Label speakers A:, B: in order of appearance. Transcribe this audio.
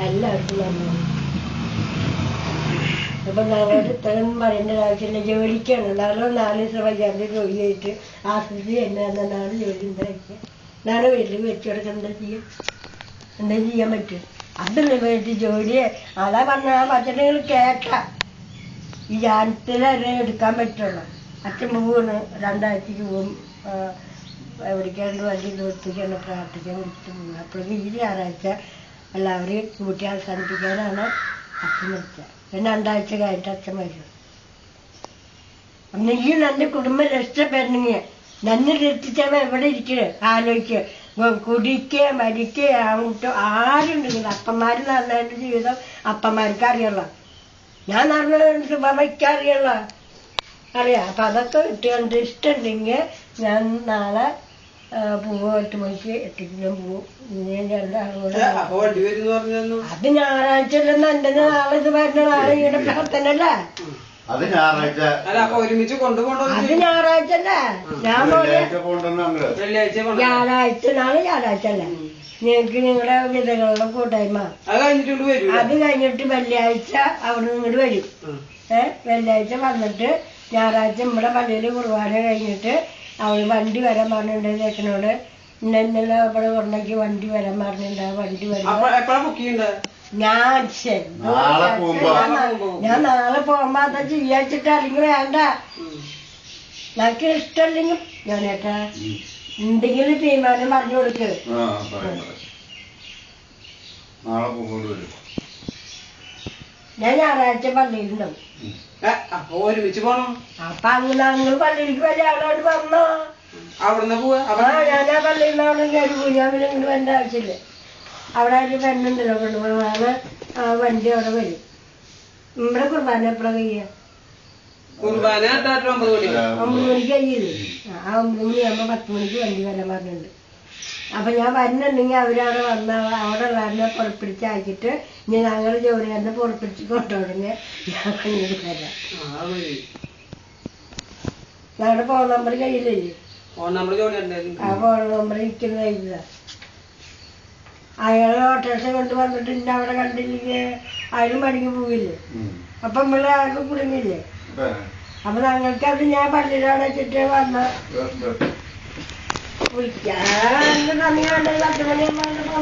A: എല്ലാവർക്കും നന്ദി. അപ്പൊ ഞങ്ങളോട് ഇത്രയും പറയേണ്ട ആവശ്യമില്ല. ജോലിക്കാണ് നാളെ 4 ദിവസം വയ്യാണ്ട് ജോലിയായിട്ട് ആസ്വദിച്ച് എന്നാണ് ജോലി ഉണ്ടായിരിക്കുക. നാളെ വീട്ടിൽ വെച്ച് കൊടുക്കാൻ എന്താ ചെയ്യാൻ പറ്റും? അതല്ലേ വീട്ടിൽ ജോലി അതാ പറഞ്ഞ ആ പച്ചക്കറികൾ കേൾക്കാം. ഈ ജാനത്തിലല്ലേ എടുക്കാൻ പറ്റുള്ളൂ. അച്ഛൻ പോവാണ് 2 ആഴ്ചക്ക് പോകും. എവിടേക്കാണ്ട് വണ്ടി നിർത്തിക്കാണ് പ്രാർത്ഥിക്കാൻ വിളിച്ചിട്ട് പോകുന്നത്. അപ്പോഴേക്കും ഈ ഞായറാഴ്ച എല്ലാവരെയും കൂട്ടി അവസാനിപ്പിക്കാനാണ് അച്ഛൻ വിളിച്ചത്. പിന്നെ 2 ആഴ്ച കഴിഞ്ഞിട്ട് അച്ഛൻ വരും. ഒന്നെങ്കിൽ എൻ്റെ കുടുംബം രക്ഷപ്പെടണമെങ്കിൽ നന്നെ രക്ഷിച്ചവ എവിടെ ഇരിക്കണേ ആലോചിക്കുക. കുടിക്കുക മരിക്കുക ആവട്ടോ ആരുണ്ടെങ്കിലും അപ്പന്മാർ നടന്നതിൻ്റെ ജീവിതം അപ്പന്മാർക്ക് അറിയുള്ളൂ. ഞാൻ നടന്ന സുബയ്ക്ക് അറിയുള്ളൂ അറിയാം. അപ്പം അതൊക്കെ ഇട്ടുകൊണ്ട് ഇഷ്ടമുണ്ടെങ്കിൽ ഞാൻ നാളെ പൂവ് 8 മണിക്ക് 8 പോവും. അത് ഞായറാഴ്ച അല്ലെന്ന് എൻ്റെ നാളെ ഇത് വരുന്ന നാളെ ഇവിടെ പ്രാർത്ഥനല്ലേ.
B: അത് ഞായറാഴ്ച
A: അത് ഞായറാഴ്ച അല്ലേ. ഞാൻ വ്യാഴാഴ്ച നാളെ ഞായറാഴ്ച അല്ലേ. നിങ്ങൾക്ക് നിങ്ങളുടെ വിധകളുടെ കൂട്ടായ്മ അത് കഴിഞ്ഞിട്ട് വെള്ളിയാഴ്ച അവിടെ ഇങ്ങോട്ട് വരും. വെള്ളിയാഴ്ച വന്നിട്ട് ഞായറാഴ്ച നമ്മുടെ പള്ളിയിൽ കുർബാന കഴിഞ്ഞിട്ട് അവൾ വണ്ടി വരാൻ പറഞ്ഞിട്ടുണ്ട്. ചേട്ടനോട് ഇന്നലെ അവിടെ ഉടനേക്ക് വണ്ടി വരാൻ പറഞ്ഞിട്ടുണ്ട്. ആ വണ്ടി വരും. ഞാൻ നാളെ പോകുമ്പോ അതാ ചെയ്യാച്ചിട്ട് അല്ലെങ്കിൽ വേണ്ട. ഞങ്ങൾക്ക് ഇഷ്ടമല്ലെങ്കിൽ ഞാനേട്ടാ എന്തെങ്കിലും തീരുമാനം പറഞ്ഞു കൊടുക്ക്. ഞാൻ ഞായറാഴ്ച പള്ളിയിലുണ്ടാവും.
C: അപ്പൊ ഒരുമിച്ച് പോണം.
A: അപ്പൊ അങ്ങനെ പള്ളിയിലേക്ക് വലിയ ആളോട് വന്നോ
C: അവിടുന്ന് പോവാ.
A: ഞാൻ ആ പള്ളിയിൽ നിന്ന് അവിടെ കയറി പോയി. ഞാൻ പിന്നെ ഇങ്ങോട്ട് വരേണ്ട ആവശ്യമില്ല. അവിടെ ഒരു പെണ്ണുണ്ടല്ലോ കൊണ്ടുപോകാതെ വണ്ടി അവിടെ വരും. നമ്മുടെ കുർബാന എപ്പോഴാണ് കഴിയുക?
C: കുർബാന 9
A: മണിക്ക് കഴിയില്ലേ? ആ 9 മണിയാകുമ്പോൾ 10 മണിക്ക് വണ്ടി വരാൻ പറഞ്ഞിട്ടുണ്ട്. അപ്പൊ ഞാൻ വരുന്നുണ്ടെങ്കിൽ അവരവിടെ വന്ന അവിടെ ഉള്ളവരെ പുറപ്പിടിച്ച് ആക്കിയിട്ട് ഇനി ഞങ്ങൾ ജോലി തന്നെ പുറപ്പിടിച്ച് കൊണ്ടുപോകണേ ഞാൻ കണ്ണൂർ വരാം. ഞങ്ങളുടെ ഫോൺ നമ്പർ കയ്യില്ലേ? ആ ഫോൺ നമ്പർ ഇരിക്കുന്ന കയ്യില്ല. അയാൾ ഓട്ടോറിക്ഷ കൊണ്ട് വന്നിട്ട് ഇന്ന അവിടെ കണ്ടില്ലെങ്കിൽ അയാളും പണിക്ക് പോവില്ലേ. അപ്പൊ നമ്മള് ആൾക്ക് കുടുങ്ങില്ലേ. അപ്പൊ ഞങ്ങൾക്ക് അത് ഞാൻ പള്ളിയിലവിടെ വെച്ചിട്ട് വന്ന വിളിക്കാൻ 10 മണിയാകുമ്പോൾ